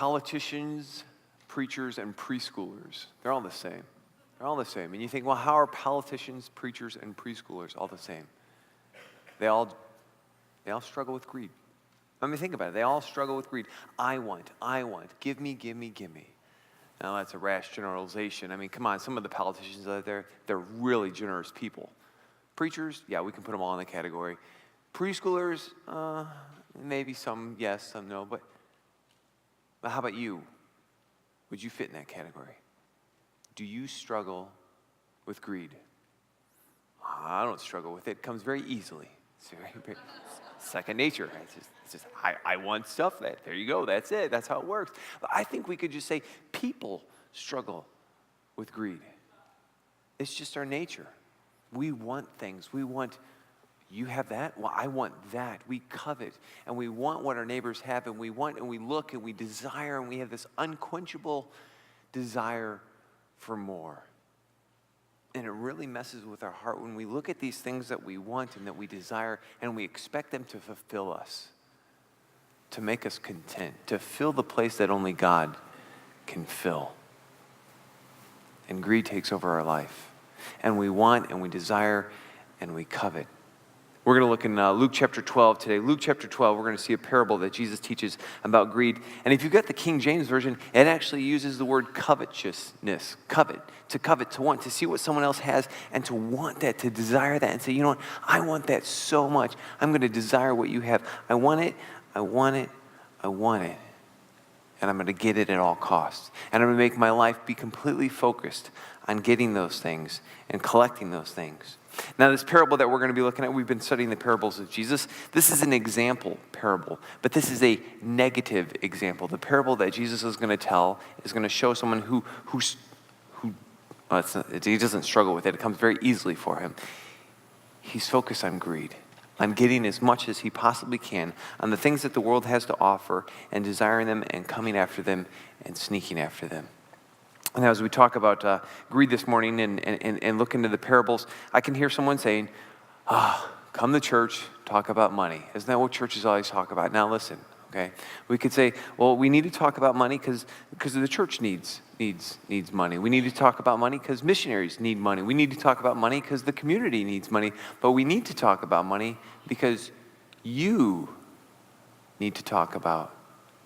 Politicians, preachers, and preschoolers, they're all the same. They're all the same. And you think, well, how are politicians, preachers, and preschoolers all the same? They all struggle with greed. I mean, think about it. They all struggle with greed. I want, give me, give me, give me. Now, that's a rash generalization. I mean, come on, some of the politicians out there, they're really generous people. Preachers, yeah, we can put them all in the category. Preschoolers, maybe some yes, some no, but how about you? Would you fit in that category? Do you struggle with greed? I don't struggle with it. It comes very easily. It's very second nature. It's just I want stuff. There you go. That's it. That's how it works. But I think we could just say people struggle with greed. It's just our nature. We want things. We want, you have that? Well, I want that. We covet, and we want what our neighbors have, and we want, and we look, and we desire, and we have this unquenchable desire for more. And it really messes with our heart when we look at these things that we want and that we desire, and we expect them to fulfill us, to make us content, to fill the place that only God can fill. And greed takes over our life. And we want, and we desire, and we covet. We're going to look in Luke chapter 12 today. Luke chapter 12, we're going to see a parable that Jesus teaches about greed. And if you've got the King James Version, it actually uses the word covetousness. Covet, to want, to see what someone else has, and to want that, to desire that, and say, you know what, I want that so much. I'm going to desire what you have. I want it, I want it, I want it. And I'm going to get it at all costs. And I'm going to make my life be completely focused on getting those things and collecting those things. Now, this parable that we're going to be looking at, we've been studying the parables of Jesus. This is an example parable, but this is a negative example. The parable that Jesus is going to tell is going to show someone who he doesn't struggle with it. It comes very easily for him. He's focused on greed, on getting as much as he possibly can, on the things that the world has to offer, and desiring them and coming after them and sneaking after them. And as we talk about greed this morning and look into the parables, I can hear someone saying, come to church, talk about money. Isn't that what churches always talk about? Now listen, okay? We could say, well, we need to talk about money because the church needs money. We need to talk about money because missionaries need money. We need to talk about money because the community needs money. But we need to talk about money because you need to talk about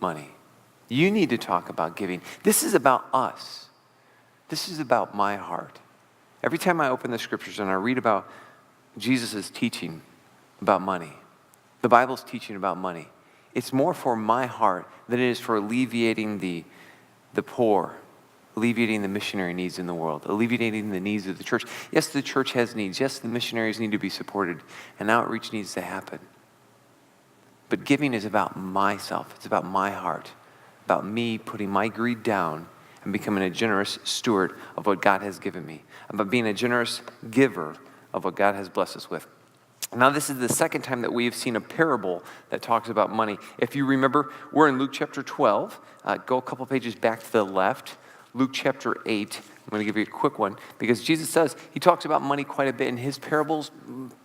money. You need to talk about giving. This is about us. This is about my heart. Every time I open the scriptures and I read about Jesus' teaching about money, the Bible's teaching about money, it's more for my heart than it is for alleviating the poor, alleviating the missionary needs in the world, alleviating the needs of the church. Yes, the church has needs. Yes, the missionaries need to be supported, and outreach needs to happen. But giving is about myself. It's about my heart, about me putting my greed down and becoming a generous steward of what God has given me, about being a generous giver of what God has blessed us with. Now, this is the second time that we have seen a parable that talks about money. If you remember, we're in Luke chapter 12. Go a couple pages back to the left. Luke chapter 8. I'm going to give you a quick one because Jesus says, he talks about money quite a bit in his parables.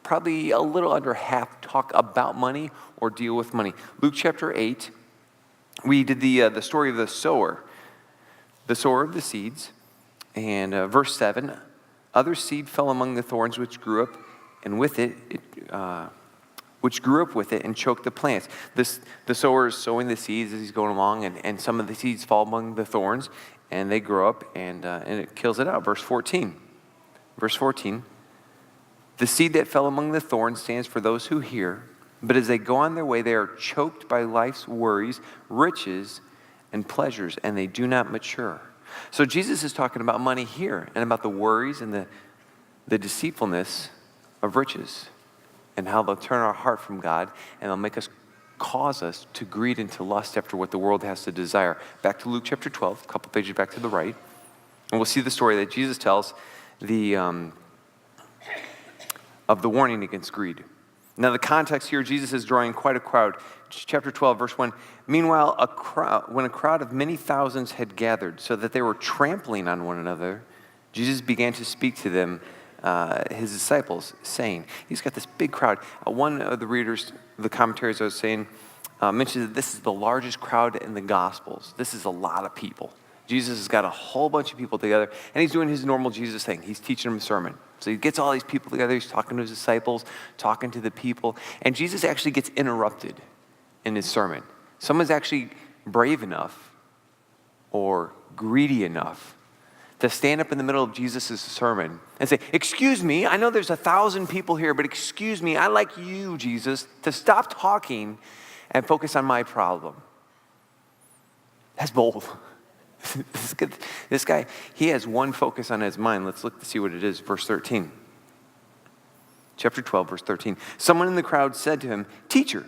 Probably a little under half talk about money or deal with money. Luke chapter 8, we did the story of the sower of the seeds. And verse 7, other seed fell among the thorns which grew up with it and choked the plants. The sower is sowing the seeds as he's going along, and some of the seeds fall among the thorns, and they grow up, and it kills it out. Verse 14, the seed that fell among the thorns stands for those who hear, but as they go on their way, they are choked by life's worries, riches, and pleasures, and they do not mature. So Jesus is talking about money here and about the worries and the deceitfulness of riches and how they'll turn our heart from God and they'll cause us to greed and to lust after what the world has to desire. Back to Luke chapter 12, a couple pages back to the right, and we'll see the story that Jesus tells of the warning against greed. Now, the context here, Jesus is drawing quite a crowd. Chapter 12, verse 1. Meanwhile, when a crowd of many thousands had gathered so that they were trampling on one another, Jesus began to speak to them, his disciples, saying, he's got this big crowd. One of the readers, the commentaries, was saying, mentions that this is the largest crowd in the Gospels. This is a lot of people. Jesus has got a whole bunch of people together, and he's doing his normal Jesus thing. He's teaching them a sermon. So he gets all these people together. He's talking to his disciples, talking to the people, and Jesus actually gets interrupted in his sermon. Someone's actually brave enough or greedy enough to stand up in the middle of Jesus' sermon and say, "Excuse me, I know there's 1,000 people here, but excuse me, I'd like you, Jesus, to stop talking and focus on my problem." That's bold. This guy, he has one focus on his mind. Let's look to see what it is. Verse 13. Chapter 12, verse 13. Someone in the crowd said to him, "Teacher,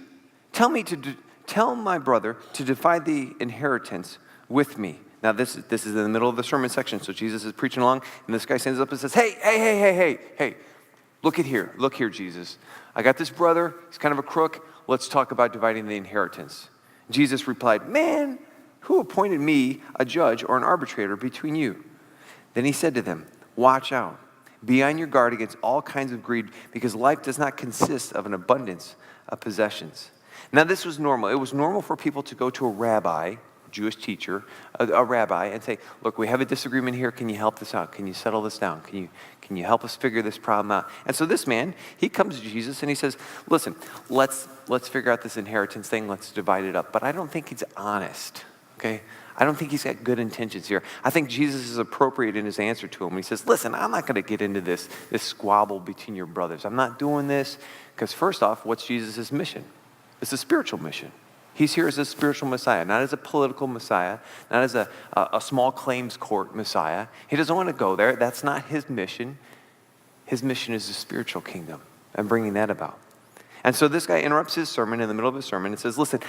tell my brother to divide the inheritance with me." Now, this is in the middle of the sermon section, so Jesus is preaching along, and this guy stands up and says, Hey, look here, Jesus. I got this brother, he's kind of a crook, let's talk about dividing the inheritance. Jesus replied, "Man, who appointed me a judge or an arbitrator between you?" Then he said to them, "Watch out. Be on your guard against all kinds of greed, because life does not consist of an abundance of possessions." Now, this was normal. It was normal for people to go to a rabbi, Jewish teacher, a rabbi, and say, "Look, we have a disagreement here. Can you help this out? Can you settle this down? Can you help us figure this problem out?" And so this man, he comes to Jesus and he says, "Listen, let's figure out this inheritance thing. Let's divide it up." But I don't think he's honest, okay? I don't think he's got good intentions here. I think Jesus is appropriate in his answer to him. He says, "Listen, I'm not going to get into this squabble between your brothers. I'm not doing this because first off, what's Jesus' mission? It's a spiritual mission. He's here as a spiritual Messiah, not as a political Messiah, not as a small claims court Messiah. He doesn't want to go there. That's not his mission. His mission is the spiritual kingdom and bringing that about." And so this guy interrupts his sermon in the middle of his sermon and says, "Listen,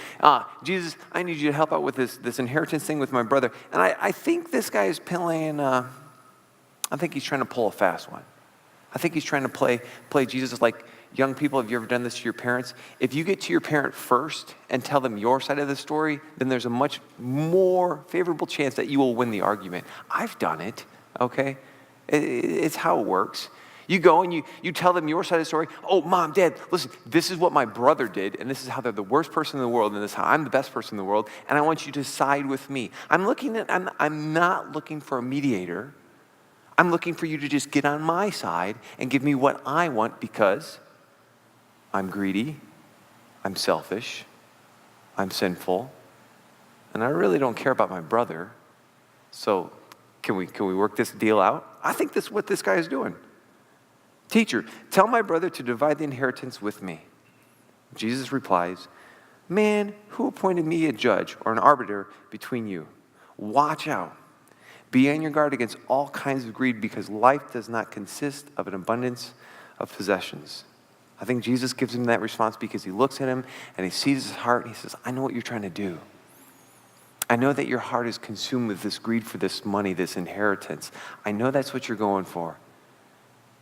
Jesus, I need you to help out with this inheritance thing with my brother." And I think this guy is playing, I think he's trying to pull a fast one. I think he's trying to play Jesus like, young people, have you ever done this to your parents? If you get to your parent first and tell them your side of the story, then there's a much more favorable chance that you will win the argument. I've done it, okay? It's how it works. You go and you tell them your side of the story. "Oh, Mom, Dad, listen, this is what my brother did, and this is how they're the worst person in the world, and this is how I'm the best person in the world, and I want you to side with me." I'm not looking for a mediator. I'm looking for you to just get on my side and give me what I want because I'm greedy, I'm selfish, I'm sinful, and I really don't care about my brother. So can we work this deal out? I think that's what this guy is doing. "Teacher, tell my brother to divide the inheritance with me." Jesus replies, "Man, who appointed me a judge or an arbiter between you? Watch out. Be on your guard against all kinds of greed, because life does not consist of an abundance of possessions." I think Jesus gives him that response because he looks at him and he sees his heart and he says, "I know what you're trying to do. I know that your heart is consumed with this greed for this money, this inheritance. I know that's what you're going for."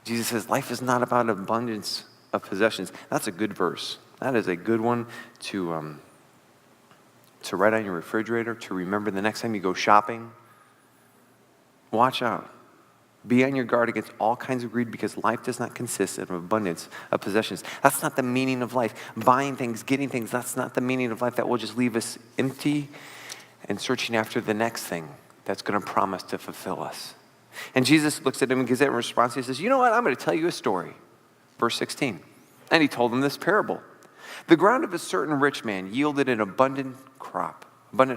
Jesus says, life is not about abundance of possessions. That's a good verse. That is a good one to write on your refrigerator, to remember the next time you go shopping. Watch out. Be on your guard against all kinds of greed, because life does not consist of abundance of possessions. That's not the meaning of life. Buying things, getting things, that's not the meaning of life. That will just leave us empty and searching after the next thing that's going to promise to fulfill us. And Jesus looks at him and gives that response. He says, "You know what? I'm going to tell you a story." Verse 16. And he told him this parable. "The ground of a certain rich man yielded an abundant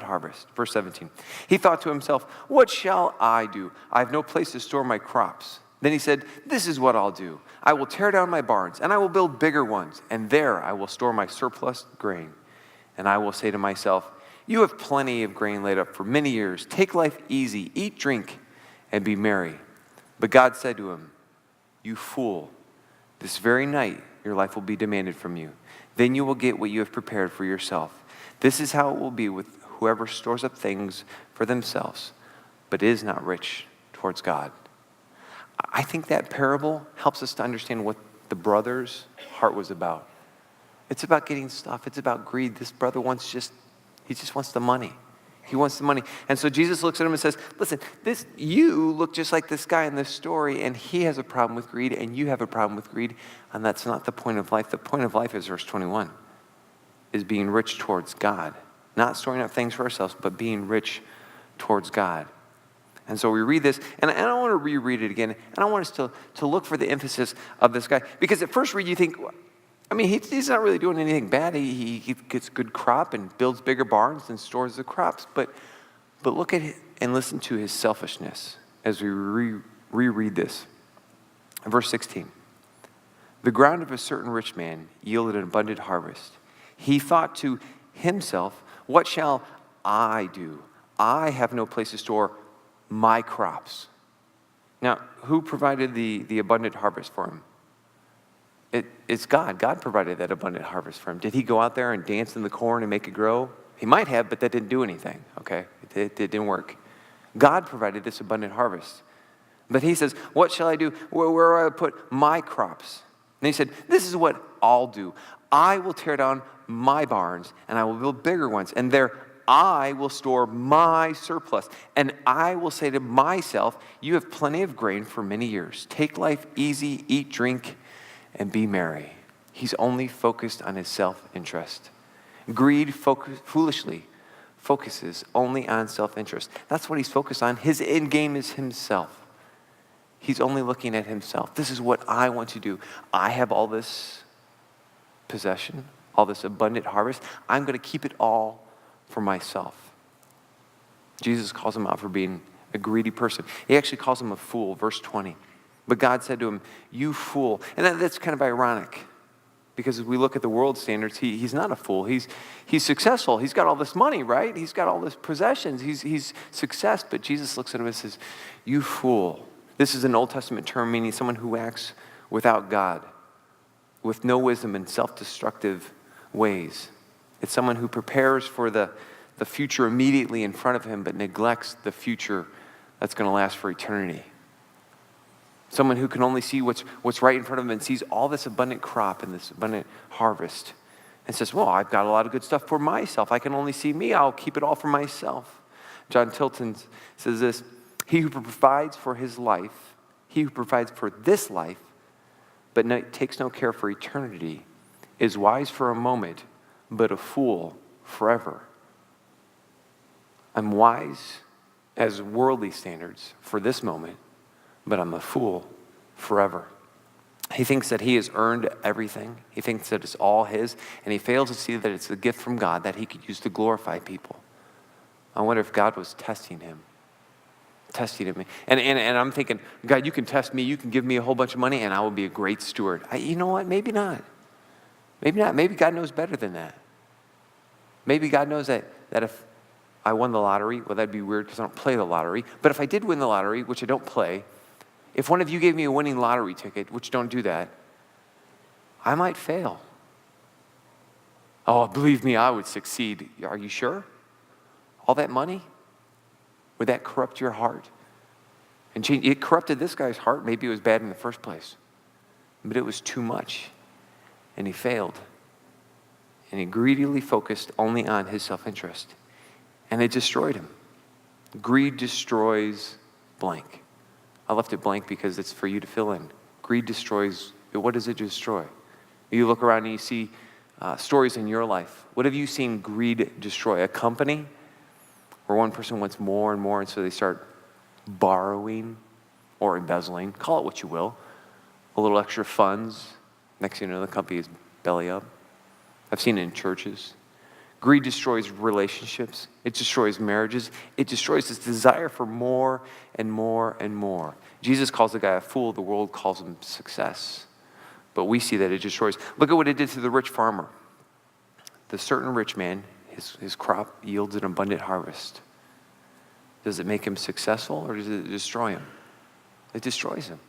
harvest." Verse 17. He thought to himself, "What shall I do? I have no place to store my crops." Then he said, "This is what I'll do. I will tear down my barns, and I will build bigger ones, and there I will store my surplus grain. And I will say to myself, you have plenty of grain laid up for many years. Take life easy, eat, drink, and be merry." But God said to him, "You fool, this very night your life will be demanded from you. Then you will get what you have prepared for yourself. This is how it will be with whoever stores up things for themselves, but is not rich towards God." I think that parable helps us to understand what the brother's heart was about. It's about getting stuff. It's about greed. This brother he just wants the money. He wants the money. And so Jesus looks at him and says, "Listen, you look just like this guy in this story, and he has a problem with greed, and you have a problem with greed, and that's not the point of life. The point of life is verse 21. is being rich towards God. Not storing up things for ourselves, but being rich towards God. And so we read this, and I don't want to reread it again. I don't want us to look for the emphasis of this guy. Because at first read, you think, he's not really doing anything bad. He gets good crop and builds bigger barns and stores the crops. But look at it and listen to his selfishness as we reread this. Verse 16. The ground of a certain rich man yielded an abundant harvest. He thought to himself, what shall I do? I have no place to store my crops. Now, who provided the abundant harvest for him? It's God. God provided that abundant harvest for him. Did he go out there and dance in the corn and make it grow? He might have, but that didn't do anything, okay? It didn't work. God provided this abundant harvest. But he says, what shall I do? Where will I put my crops? And he said, this is what I'll do. I will tear down my barns, and I will build bigger ones, and there I will store my surplus. And I will say to myself, you have plenty of grain for many years. Take life easy, eat, drink, and be merry. He's only focused on his self-interest. Greed foolishly focuses only on self-interest. That's what he's focused on. His end game is himself. He's only looking at himself. This is what I want to do. I have all this possession, all this abundant harvest. I'm going to keep it all for myself. Jesus calls him out for being a greedy person. He actually calls him a fool, verse 20. But God said to him, you fool. And that's kind of ironic, because as we look at the world standards, he's not a fool. He's successful. He's got all this money, right? He's got all this possessions. He's success. But Jesus looks at him and says, you fool. This is an Old Testament term meaning someone who acts without God, with no wisdom and self-destructive ways. It's someone who prepares for the future immediately in front of him, but neglects the future that's going to last for eternity. Someone who can only see what's right in front of him and sees all this abundant crop and this abundant harvest and says, well, I've got a lot of good stuff for myself. I can only see me. I'll keep it all for myself. John Tilton says this, he who provides for his life, he who provides for this life, but takes no care for eternity, is wise for a moment, but a fool forever. I'm wise as worldly standards for this moment, but I'm a fool forever. He thinks that he has earned everything. He thinks that it's all his, and he fails to see that it's a gift from God that he could use to glorify people. I wonder if God was testing him. And I'm thinking, God, you can test me, you can give me a whole bunch of money, and I will be a great steward. You know what? Maybe not. Maybe not. Maybe God knows better than that. Maybe God knows that if I won the lottery, well, that'd be weird because I don't play the lottery. But if I did win the lottery, which I don't play, if one of you gave me a winning lottery ticket, which don't do that, I might fail. Oh, believe me, I would succeed. Are you sure? All that money? Would that corrupt your heart? And change? It corrupted this guy's heart. Maybe it was bad in the first place. But it was too much. And he failed. And he greedily focused only on his self-interest. And it destroyed him. Greed destroys blank. I left it blank because it's for you to fill in. Greed destroys, what does it destroy? You look around and you see stories in your life. What have you seen greed destroy? A company where one person wants more and more, and so they start borrowing or embezzling, call it what you will, a little extra funds. Next thing you know, the company is belly up. I've seen it in churches. Greed destroys relationships. It destroys marriages. It destroys this desire for more and more and more. Jesus calls the guy a fool. The world calls him success. But we see that it destroys. Look at what it did to the rich farmer. The certain rich man, his crop yields an abundant harvest. Does it make him successful or does it destroy him? It destroys him.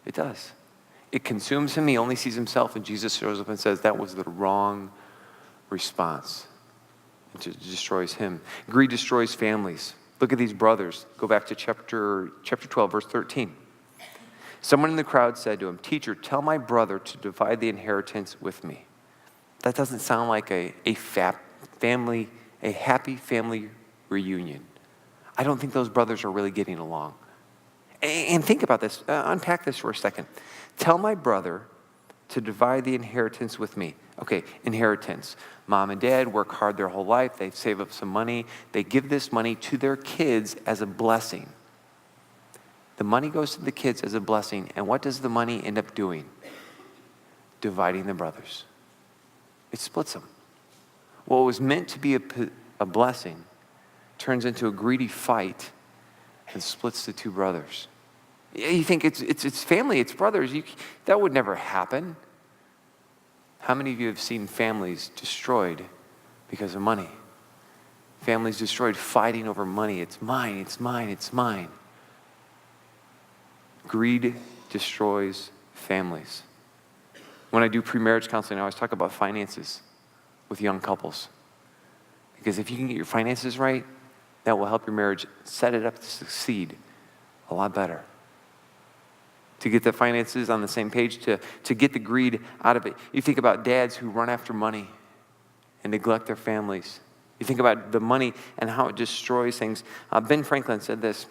It does. It consumes him. He only sees himself, and Jesus shows up and says that was the wrong response. It destroys him. Greed destroys families. Look at these brothers. Go back to chapter 12, verse 13. Someone in the crowd said to him, "Teacher, tell my brother to divide the inheritance with me." That doesn't sound like a happy family reunion. I don't think those brothers are really getting along. And think about this. Unpack this for a second. Tell my brother to divide the inheritance with me. Okay, inheritance. Mom and dad work hard their whole life. They save up some money. They give this money to their kids as a blessing. The money goes to the kids as a blessing. And what does the money end up doing? Dividing the brothers. It splits them. What was meant to be a blessing turns into a greedy fight and splits the two brothers. You think it's family, it's brothers. That would never happen. How many of you have seen families destroyed because of money? Families destroyed fighting over money. It's mine, it's mine, it's mine. Greed destroys families. When I do pre-marriage counseling, I always talk about finances with young couples. Because if you can get your finances right, that will help your marriage set it up to succeed a lot better. To get the finances on the same page, to get the greed out of it. You think about dads who run after money and neglect their families. You think about the money and how it destroys things. Ben Franklin said this,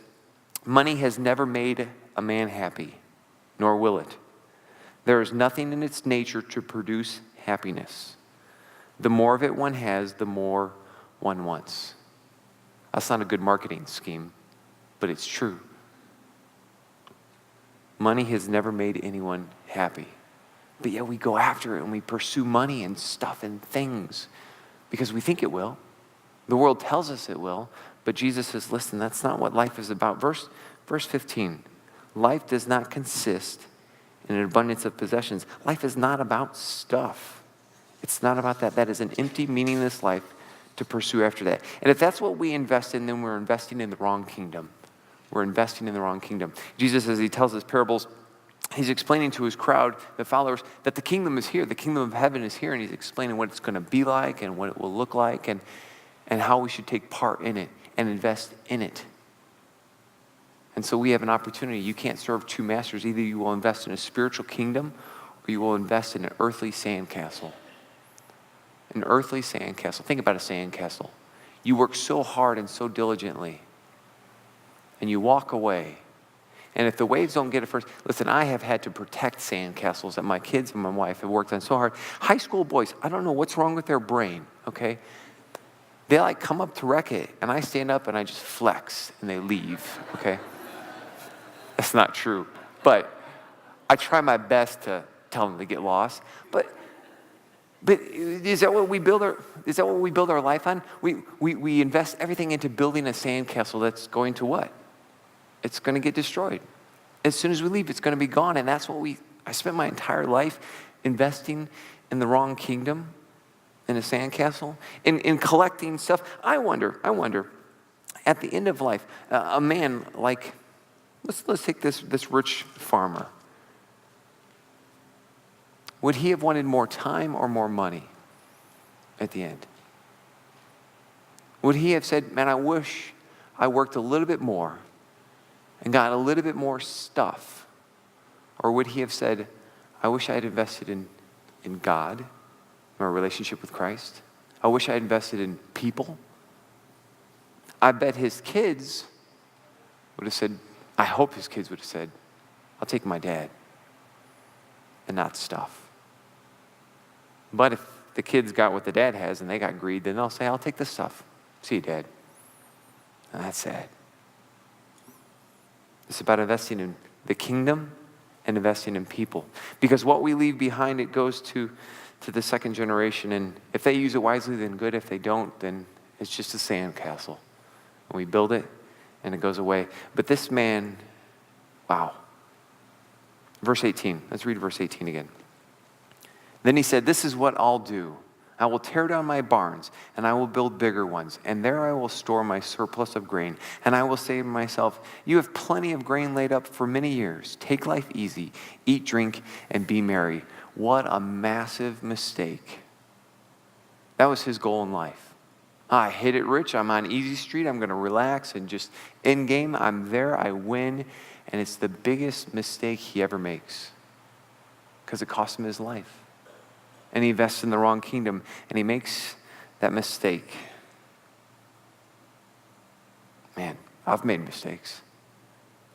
money has never made a man happy, nor will it. There is nothing in its nature to produce happiness. The more of it one has, the more one wants. That's not a good marketing scheme, but it's true. Money has never made anyone happy. But yet we go after it and we pursue money and stuff and things because we think it will. The world tells us it will, but Jesus says, listen, that's not what life is about. Verse 15, life does not consist in an abundance of possessions. Life is not about stuff. It's not about that. That is an empty, meaningless life to pursue after that. And if that's what we invest in, then we're investing in the wrong kingdom. We're investing in the wrong kingdom. Jesus, as he tells his parables, he's explaining to his crowd, the followers, that the kingdom is here. The kingdom of heaven is here. And he's explaining what it's going to be like and what it will look like and how we should take part in it and invest in it. And so we have an opportunity. You can't serve two masters. Either you will invest in a spiritual kingdom or you will invest in an earthly sandcastle. An earthly sandcastle. Think about a sandcastle. You work so hard and so diligently, and you walk away. And if the waves don't get it first, listen, I have had to protect sandcastles that my kids and my wife have worked on so hard. High school boys, I don't know what's wrong with their brain, okay? They like come up to wreck it, and I stand up and I just flex, and they leave, okay? That's not true. But I try my best to tell them to get lost. But is that what we build our life on? We invest everything into building a sandcastle that's going to what? It's going to get destroyed. As soon as we leave, it's going to be gone. And that's what I spent my entire life investing in the wrong kingdom, in a sandcastle, in collecting stuff. I wonder, at the end of life, a man like, let's take this rich farmer. Would he have wanted more time or more money at the end? Would he have said, man, I wish I worked a little bit more and got a little bit more stuff? Or would he have said, I wish I had invested in God, my relationship with Christ? I wish I had invested in people. I bet his kids would have said, I hope his kids would have said, I'll take my dad and not stuff. But if the kids got what the dad has and they got greed, then they'll say, I'll take this stuff. See you, Dad. And that's sad. It's about investing in the kingdom and investing in people. Because what we leave behind, it goes to the second generation. And if they use it wisely, then good. If they don't, then it's just a sandcastle. And we build it, and it goes away. But this man, wow. Verse 18. Let's read verse 18 again. Then he said, this is what I'll do. I will tear down my barns, and I will build bigger ones, and there I will store my surplus of grain. And I will say to myself, you have plenty of grain laid up for many years. Take life easy, eat, drink, and be merry. What a massive mistake. That was his goal in life. I hit it rich. I'm on easy street. I'm going to relax and just end game. I'm there. I win. And it's the biggest mistake he ever makes because it cost him his life. And he invests in the wrong kingdom, and he makes that mistake. Man, I've made mistakes.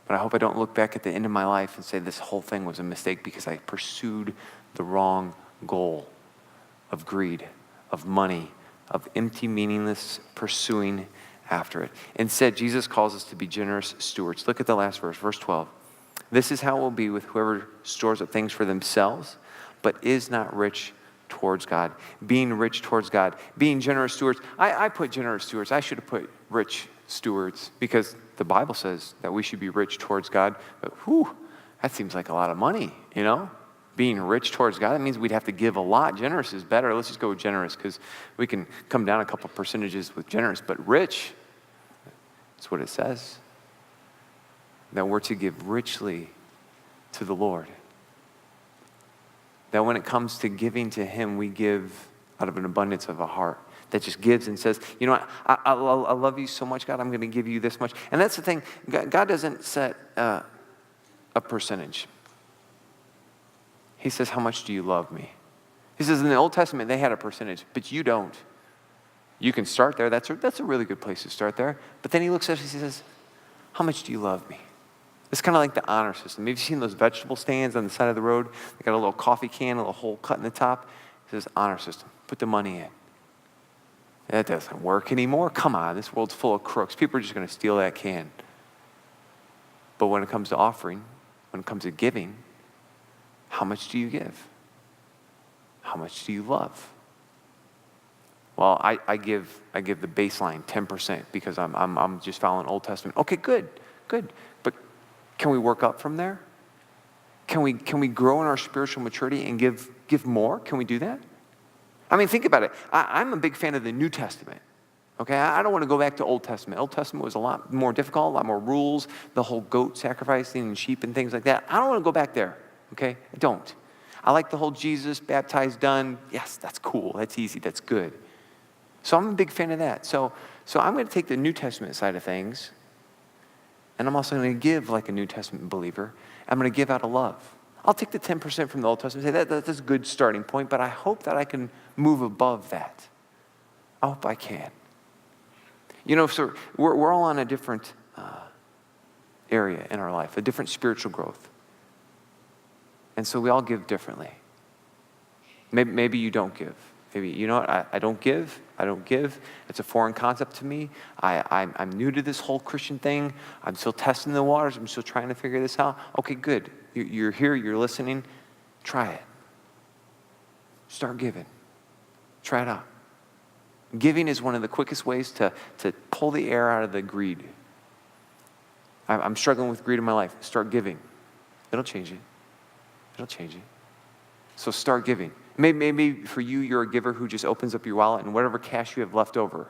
But I hope I don't look back at the end of my life and say this whole thing was a mistake because I pursued the wrong goal of greed, of money, of empty, meaningless pursuing after it. Instead, Jesus calls us to be generous stewards. Look at the last verse, verse 12. This is how it will be with whoever stores up things for themselves, but is not rich towards God. Being rich towards God. Being generous stewards. I put generous stewards. I should have put rich stewards because the Bible says that we should be rich towards God. But that seems like a lot of money, you know? Being rich towards God, that means we'd have to give a lot. Generous is better. Let's just go with generous because we can come down a couple percentages with generous. But rich, that's what it says. That we're to give richly to the Lord. That when it comes to giving to Him, we give out of an abundance of a heart that just gives and says, you know what, I love you so much, God, I'm going to give you this much. And that's the thing, God doesn't set a percentage. He says, how much do you love me? He says in the Old Testament, they had a percentage, but you don't. You can start there. That's a really good place to start there. But then he looks at us, he says, how much do you love me? It's kind of like the honor system. Have you seen those vegetable stands on the side of the road? They got a little coffee can, a little hole cut in the top. It says honor system. Put the money in. That doesn't work anymore. Come on, this world's full of crooks. People are just going to steal that can. But when it comes to offering, when it comes to giving, how much do you give? How much do you love? Well, I give the baseline 10% because I'm just following Old Testament. Okay, good. But can we work up from there? Can we grow in our spiritual maturity and give more? Can we do that? I mean, think about it. I'm a big fan of the New Testament. Okay, I don't want to go back to Old Testament. Old Testament was a lot more difficult, a lot more rules, the whole goat sacrificing and sheep and things like that. I don't want to go back there. Okay, I don't. I like the whole Jesus, baptized, done. Yes, that's cool. That's easy. That's good. So I'm a big fan of that. So I'm going to take the New Testament side of things, and I'm also going to give like a New Testament believer. I'm going to give out of love. I'll take the 10% from the Old Testament and say that's a good starting point, but I hope that I can move above that. I hope I can. You know, so we're all on a different area in our life, a different spiritual growth. And so we all give differently. Maybe you don't give. Maybe, you know what, I don't give. It's a foreign concept to me. I'm new to this whole Christian thing. I'm still testing the waters. I'm still trying to figure this out. Okay, good. You're here, you're listening. Try it. Start giving. Try it out. Giving is one of the quickest ways to pull the air out of the greed. I'm struggling with greed in my life. Start giving. It'll change it. It'll change it. So start giving. Maybe for you, you're a giver who just opens up your wallet and whatever cash you have left over,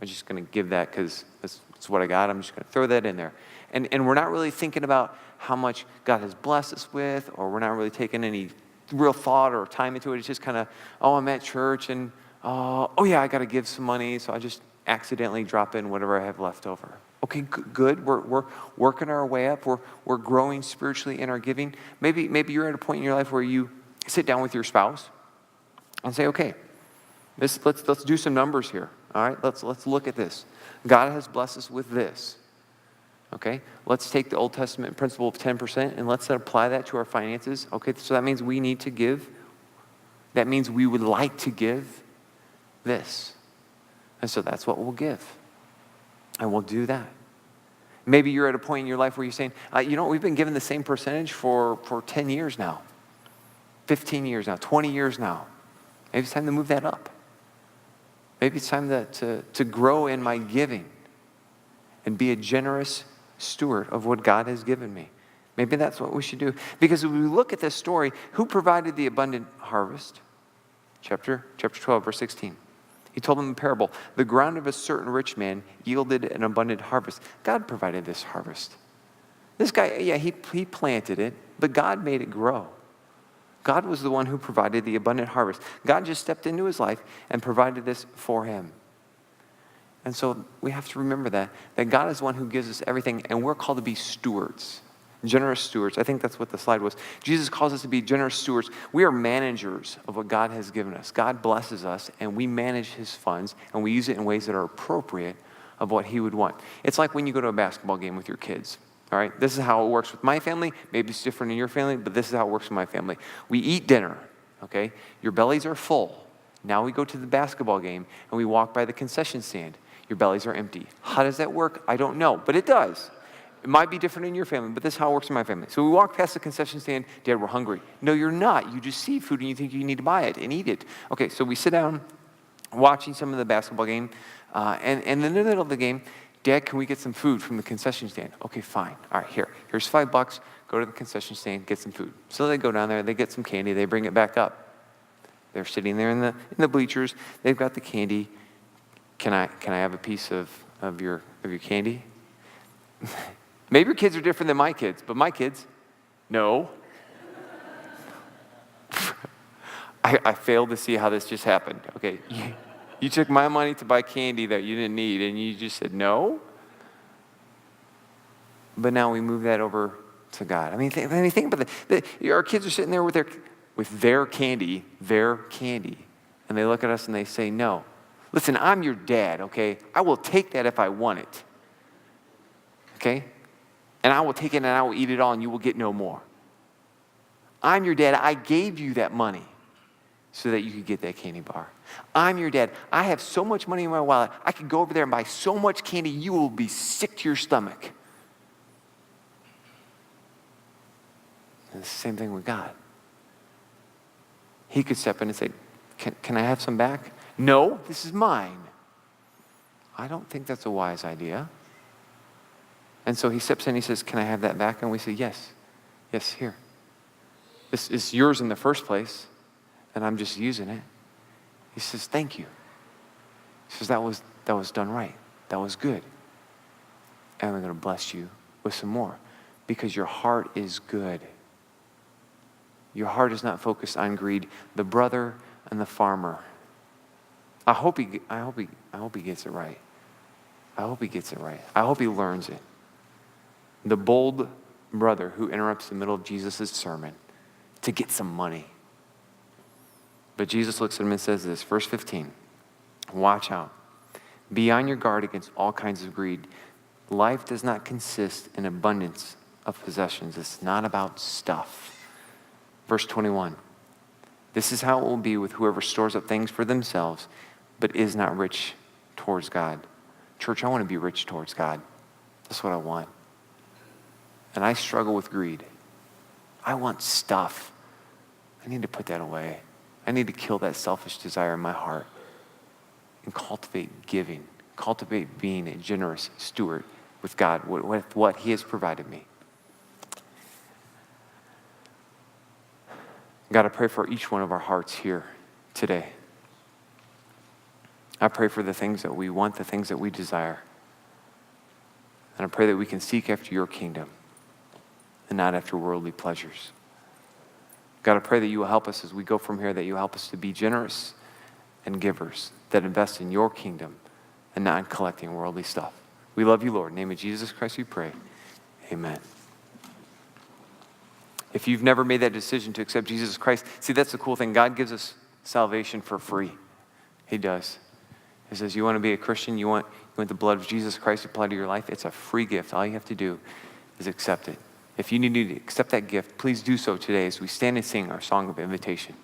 I'm just going to give that because that's what I got. I'm just going to throw that in there. And we're not really thinking about how much God has blessed us with, or we're not really taking any real thought or time into it. It's just kind of, I'm at church and, I got to give some money, so I just accidentally drop in whatever I have left over. Okay, good. We're working our way up. We're growing spiritually in our giving. Maybe you're at a point in your life where you sit down with your spouse and say, okay, let's do some numbers here. All right, let's look at this. God has blessed us with this. Okay, let's take the Old Testament principle of 10% and let's apply that to our finances. Okay, so that means we need to give. That means we would like to give this. And so that's what we'll give. And we'll do that. Maybe you're at a point in your life where you're saying, we've been given the same percentage for 10 years now, 15 years now, 20 years now. Maybe it's time to move that up. Maybe it's time to grow in my giving and be a generous steward of what God has given me. Maybe that's what we should do. Because if we look at this story, who provided the abundant harvest? Chapter 12, verse 16. He told them a parable. The ground of a certain rich man yielded an abundant harvest. God provided this harvest. This guy, he planted it, but God made it grow. God was the one who provided the abundant harvest. God just stepped into his life and provided this for him. And so we have to remember that God is the one who gives us everything, and we're called to be stewards. Generous stewards. I think that's what the slide was. Jesus calls us to be generous stewards. We are managers of what God has given us. God blesses us, and we manage his funds, and we use it in ways that are appropriate of what he would want. It's like when you go to a basketball game with your kids. All right, this is how it works with my family. Maybe it's different in your family, but this is how it works with my family. We eat dinner, okay? Your bellies are full. Now we go to the basketball game and we walk by the concession stand. Your bellies are empty. How does that work? I don't know, but it does. It might be different in your family, but this is how it works in my family. So we walk past the concession stand. Dad, we're hungry. No, you're not. You just see food and you think you need to buy it and eat it. Okay, so we sit down watching some of the basketball game. And in the middle of the game, Dad, can we get some food from the concession stand? Okay, fine. All right, here's $5. Go to the concession stand, get some food. So they go down there, they get some candy, they bring it back up. They're sitting there in the bleachers. They've got the candy. Can I have a piece of your candy? Maybe your kids are different than my kids, but my kids, no. I failed to see how this just happened. Okay, you took my money to buy candy that you didn't need, and you just said no? But now we move that over to God. I mean, think about that. Our kids are sitting there with their candy, and they look at us and they say no. Listen, I'm your dad, okay? I will take that if I want it, okay? And I will take it and I will eat it all and you will get no more. I'm your dad. I gave you that money so that you could get that candy bar. I'm your dad. I have so much money in my wallet, I could go over there and buy so much candy, you will be sick to your stomach. And it's the same thing with God. He could step in and say, can I have some back? No, this is mine. I don't think that's a wise idea. And so he steps in, he says, can I have that back? And we say, yes, here. This is yours in the first place, and I'm just using it. He says, thank you. He says, that was done right. That was good. And I'm going to bless you with some more because your heart is good. Your heart is not focused on greed. The brother and the farmer. I hope he gets it right. I hope he gets it right. I hope he learns it. The bold brother who interrupts the middle of Jesus' sermon to get some money. But Jesus looks at him and says this, verse 15, watch out. Be on your guard against all kinds of greed. Life does not consist in abundance of possessions. It's not about stuff. Verse 21, this is how it will be with whoever stores up things for themselves, but is not rich towards God. Church, I want to be rich towards God. That's what I want. And I struggle with greed. I want stuff. I need to put that away. I need to kill that selfish desire in my heart and cultivate giving, cultivate being a generous steward with God, with what he has provided me. God, I pray for each one of our hearts here today. I pray for the things that we want, the things that we desire. And I pray that we can seek after your kingdom and not after worldly pleasures. God, I pray that you will help us as we go from here, that you help us to be generous and givers that invest in your kingdom and not in collecting worldly stuff. We love you, Lord. In the name of Jesus Christ we pray. Amen. If you've never made that decision to accept Jesus Christ, see, that's the cool thing. God gives us salvation for free. He does. He says, you want to be a Christian? You want the blood of Jesus Christ applied to your life? It's a free gift. All you have to do is accept it. If you need to accept that gift, please do so today as we stand and sing our song of invitation.